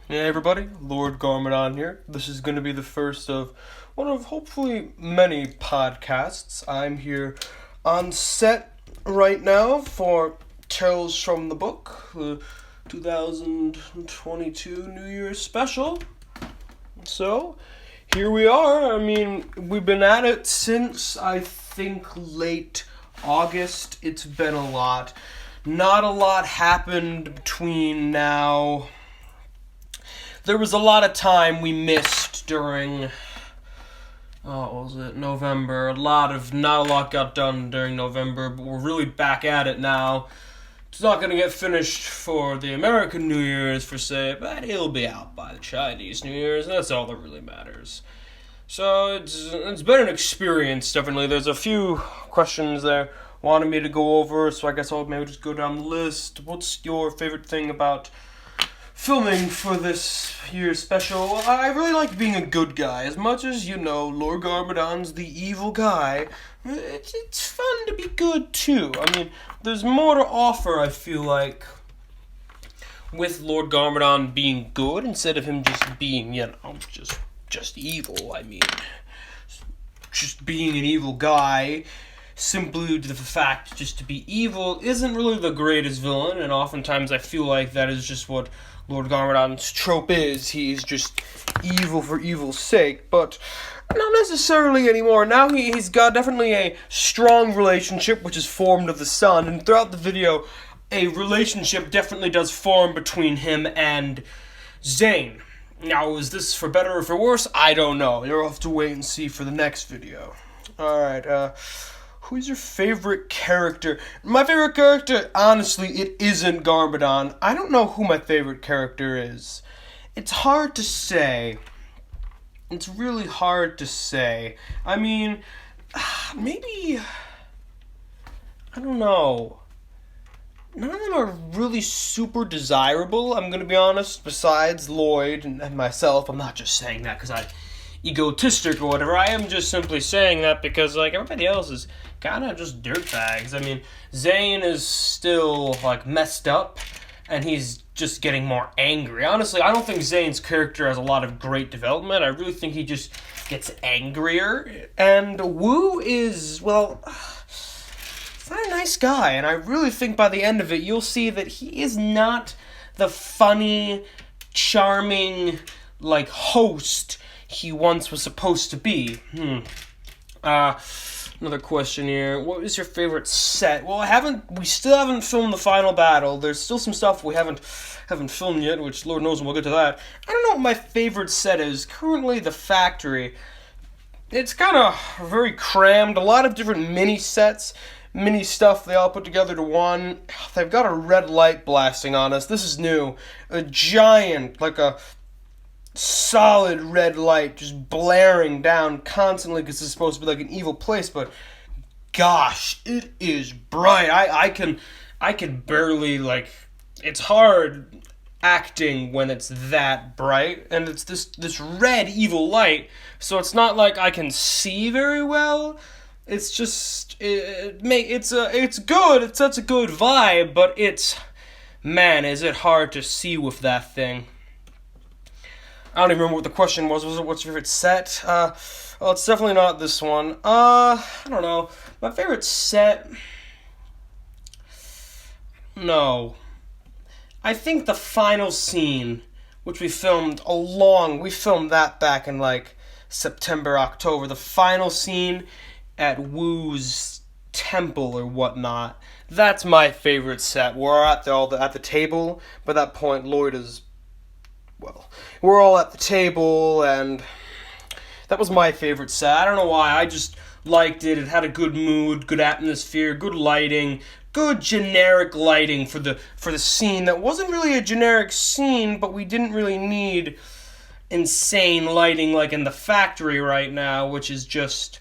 Hey everybody, Lord Garmadon here. This is going to be the first of one of hopefully many podcasts. I'm here on set right now for Tales from the Book, the 2022 New Year's special. So, here we are. We've been at it since I think late August. It's been a lot. Not a lot happened between now. There was a lot of time we missed during, what was it, November. Not a lot got done during November, but we're really back at it now. It's not going to get finished for the American New Year's, per se, but it'll be out by the Chinese New Year's, and that's all that really matters. So it's been an experience, definitely. There's a few questions there wanted me to go over, so I guess I'll maybe just go down the list. What's your favorite thing about filming for this year's special? I really like being a good guy. As much as, Lord Garmadon's the evil guy, it's fun to be good too. There's more to offer, I feel like, with Lord Garmadon being good instead of him just being, just evil. Just being an evil guy simply due to the fact just to be evil isn't really the greatest villain, and oftentimes I feel like that is just what Lord Garmadon's trope is. He's just evil for evil's sake, but not necessarily anymore. Now he's got definitely a strong relationship which is formed of the sun, and throughout the video a relationship definitely does form between him and Zane. Now, is this for better or for worse? I don't know. You'll have to wait and see for the next video. Alright, who's your favorite character? My favorite character, honestly, it isn't Garmadon. I don't know who my favorite character is. It's hard to say. It's really hard to say. Maybe, I don't know. None of them are really super desirable, I'm gonna be honest, besides Lloyd and myself. I'm not just saying that because I'm egotistic or whatever. I am just simply saying that because, everybody else is kind of just dirtbags. Zane is still, messed up, and he's just getting more angry. Honestly, I don't think Zane's character has a lot of great development. I really think he just gets angrier. And Wu is, he's not a nice guy, and I really think by the end of it, you'll see that he is not the funny, charming, host he once was supposed to be. Another question here. What is your favorite set? Well, we still haven't filmed the final battle. There's still some stuff we haven't filmed yet, which Lord knows we'll get to that. I don't know what my favorite set is. Currently, the factory. It's kind of very crammed. A lot of different mini sets, mini stuff they all put together to one. They've got a red light blasting on us. This is new. A giant, a solid red light just blaring down constantly because it's supposed to be an evil place, but gosh, it is bright. I can barely, it's hard acting when it's that bright, and it's this red evil light, so it's not like I can see very well. It's just it's good. It sets a good vibe, but is it hard to see with that thing. I don't even remember what the question was. Was it what's your favorite set? It's definitely not this one. I don't know. My favorite set. No. I think the final scene, which we filmed that back in September, October. The final scene at Wu's temple or whatnot. That's my favorite set. We're at the table. By that point, Lloyd is, we're all at the table, and that was my favorite set. I don't know why. I just liked it. It had a good mood, good atmosphere, good lighting, good generic lighting for the scene. That wasn't really a generic scene, but we didn't really need insane lighting like in the factory right now, which is just,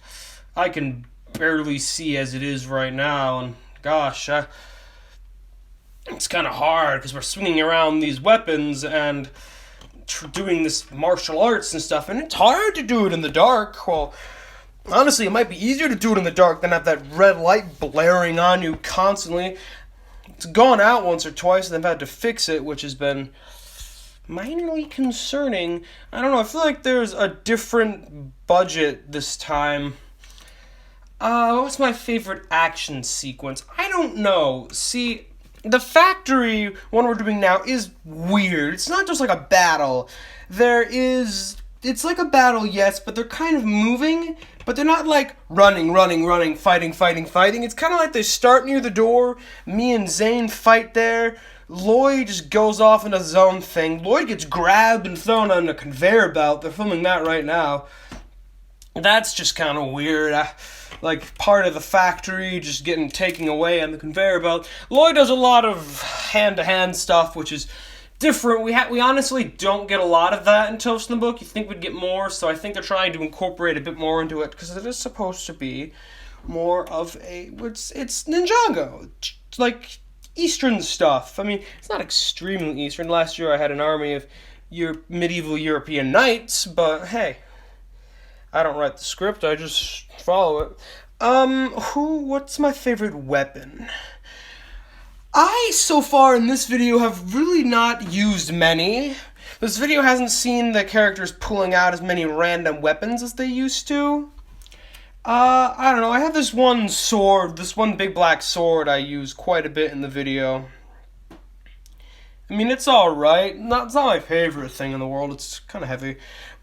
I can barely see as it is right now, and gosh, it's kind of hard because we're swinging around these weapons and doing this martial arts and stuff, and it's hard to do it in the dark. Well, honestly, it might be easier to do it in the dark than have that red light blaring on you constantly. It's gone out once or twice, and I've had to fix it, which has been minorly concerning. I don't know, I feel like there's a different budget this time. What's my favorite action sequence? I don't know. See, the factory one we're doing now is weird. It's not just like a battle. It's like a battle, yes, but they're kind of moving, but they're not like running, fighting. It's kind of like they start near the door, me and Zane fight there, Lloyd just goes off and does his own thing. Lloyd gets grabbed and thrown on a conveyor belt. They're filming that right now. That's just kind of weird. Like, part of the factory just getting taken away on the conveyor belt. Lloyd does a lot of hand-to-hand stuff, which is different. We honestly don't get a lot of that in Toast in the book. You think we'd get more, so I think they're trying to incorporate a bit more into it, because it is supposed to be more of it's Ninjago. It's like Eastern stuff. I mean, it's not extremely Eastern. Last year I had an army of medieval European knights, but hey, I don't write the script, I just follow it. What's my favorite weapon? I, so far in this video, have really not used many. This video hasn't seen the characters pulling out as many random weapons as they used to. I don't know, I have this one sword, this one big black sword I use quite a bit in the video. I mean, it's alright. It's not my favorite thing in the world, it's kind of heavy.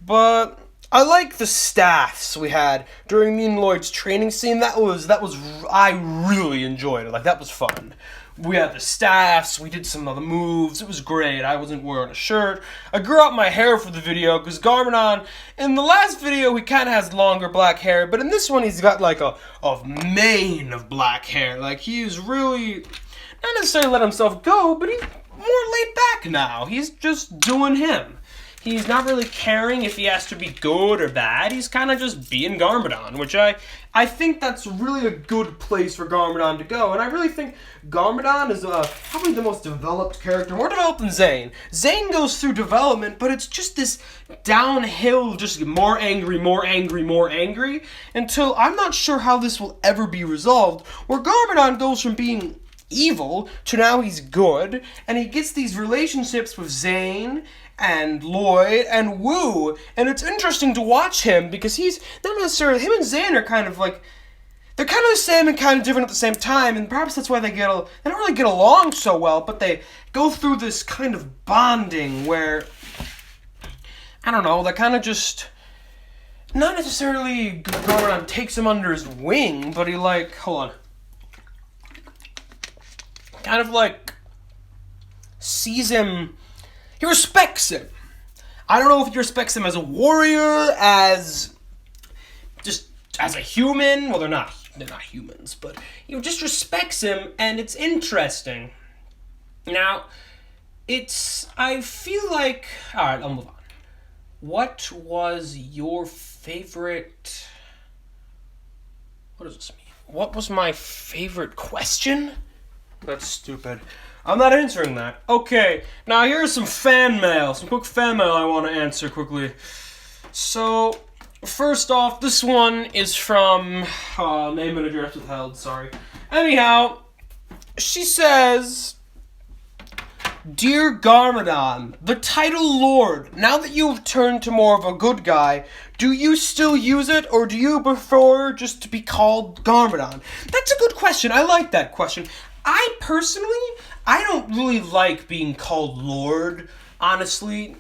But I like the staffs we had during me and Lloyd's training scene. I really enjoyed it. Like, that was fun. We had the staffs, we did some other moves, it was great. I wasn't wearing a shirt. I grew out my hair for the video, because Garmadon, in the last video, he kind of has longer black hair, but in this one, he's got like a mane of black hair. Like, he's really, not necessarily let himself go, but he's more laid back now. He's just doing him. He's not really caring if he has to be good or bad. He's kind of just being Garmadon, which I think that's really a good place for Garmadon to go. And I really think Garmadon is probably the most developed character, more developed than Zane. Zane goes through development, but it's just this downhill, just more angry, until I'm not sure how this will ever be resolved, where Garmadon goes from being evil to now he's good, and he gets these relationships with Zane and Lloyd and Wu, and it's interesting to watch him because he's not necessarily, him and Zane are kind of like, they're kind of the same and kind of different at the same time, and perhaps that's why they don't really get along so well, but they go through this kind of bonding where, I don't know, they kind of just, not necessarily Garmadon takes him under his wing, but he like, hold on, kind of like sees him. He respects him. I don't know if he respects him as a warrior, just as a human. Well, they're not humans, but he just respects him, and it's interesting. Now, I feel like, all right, I'll move on. What was your favorite, what does this mean? What was my favorite question? That's stupid. I'm not answering that. Okay, now here's some fan mail. Some quick fan mail I want to answer quickly. So, first off, this one is from, name and address withheld, sorry. Anyhow, she says, Dear Garmadon, the title Lord, now that you've turned to more of a good guy, do you still use it, or do you prefer just to be called Garmadon? That's a good question. I like that question. I don't really like being called Lord, honestly.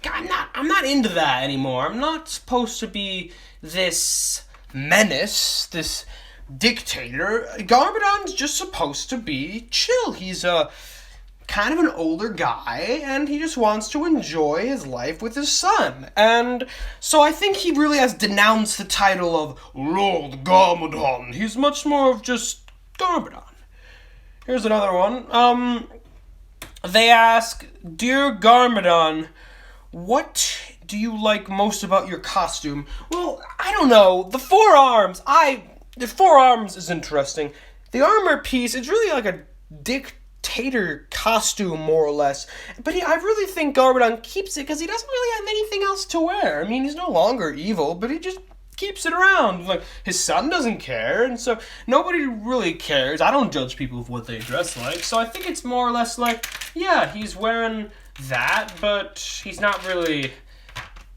I'm not into that anymore. I'm not supposed to be this menace, this dictator. Garmadon's just supposed to be chill. He's kind of an older guy, and he just wants to enjoy his life with his son. And so I think he really has denounced the title of Lord Garmadon. He's much more of just Garmadon. Here's another one. They ask, Dear Garmadon, what do you like most about your costume? Well, I don't know. The forearms is interesting. The armor piece, it's really like a dictator costume, more or less. But I really think Garmadon keeps it because he doesn't really have anything else to wear. I mean, he's no longer evil, but he just keeps it around. Like, his son doesn't care, and so nobody really cares. I don't judge people for what they dress like, so I think it's more or less like, yeah, he's wearing that, but he's not really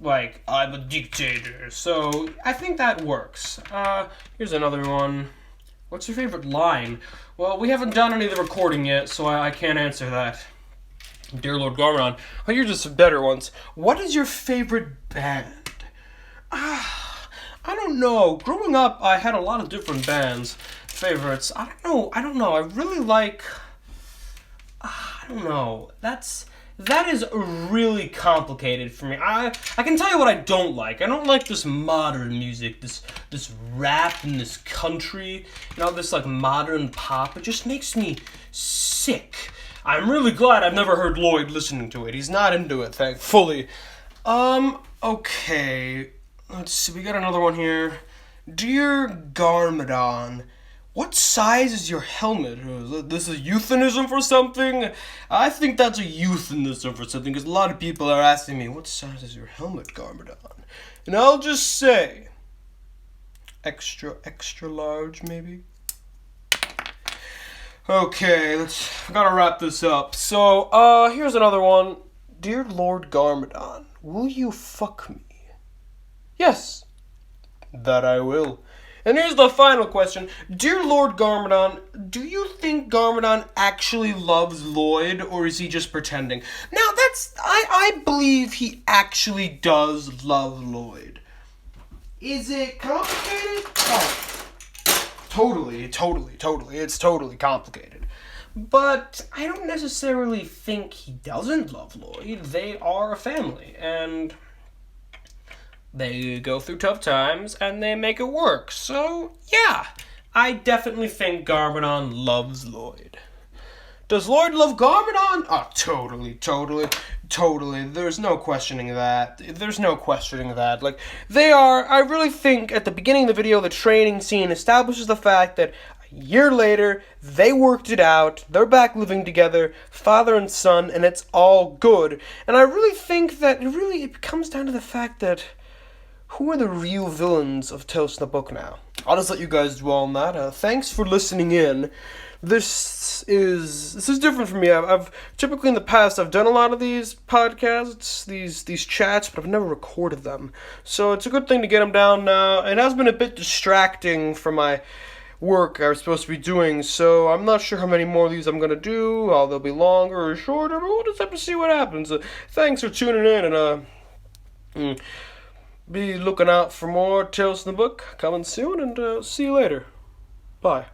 like, I'm a dictator. So I think that works. Here's another one. What's your favorite line? Well, we haven't done any of the recording yet, so I can't answer that. Dear Lord Garmadon. Oh, here's just some better ones. What is your favorite band? I don't know. Growing up, I had a lot of different bands. Favorites. I don't know. I really like... I don't know. That is really complicated for me. I can tell you what I don't like. I don't like this modern music, this rap and this country, this like modern pop. It just makes me sick. I'm really glad I've never heard Lloyd listening to it. He's not into it, thankfully. Okay. Let's see, we got another one here. Dear Garmadon, what size is your helmet? Is this a euphemism for something? I think that's a euphemism for something, because a lot of people are asking me, what size is your helmet, Garmadon? And I'll just say, extra large, maybe? Okay, I gotta wrap this up. So, here's another one. Dear Lord Garmadon, will you fuck me? Yes, that I will. And here's the final question. Dear Lord Garmadon, do you think Garmadon actually loves Lloyd, or is he just pretending? Now, I believe he actually does love Lloyd. Is it complicated? Oh, totally. It's totally complicated. But I don't necessarily think he doesn't love Lloyd. They are a family, and they go through tough times, and they make it work. So, yeah, I definitely think Garmadon loves Lloyd. Does Lloyd love Garmadon? Oh, totally. There's no questioning that. Like, I really think at the beginning of the video, the training scene establishes the fact that a year later, they worked it out, they're back living together, father and son, and it's all good. And I really think that it comes down to the fact that who are the real villains of Tales from the Book now? I'll just let you guys dwell on that. Thanks for listening in. This is different for me. I've typically in the past I've done a lot of these podcasts, these chats, but I've never recorded them. So it's a good thing to get them down now. It has been a bit distracting from my work I was supposed to be doing, so I'm not sure how many more of these I'm gonna do. How they'll be longer or shorter, but we'll just have to see what happens. Thanks for tuning in, and be looking out for more Tales from the Book coming soon, and see you later. Bye.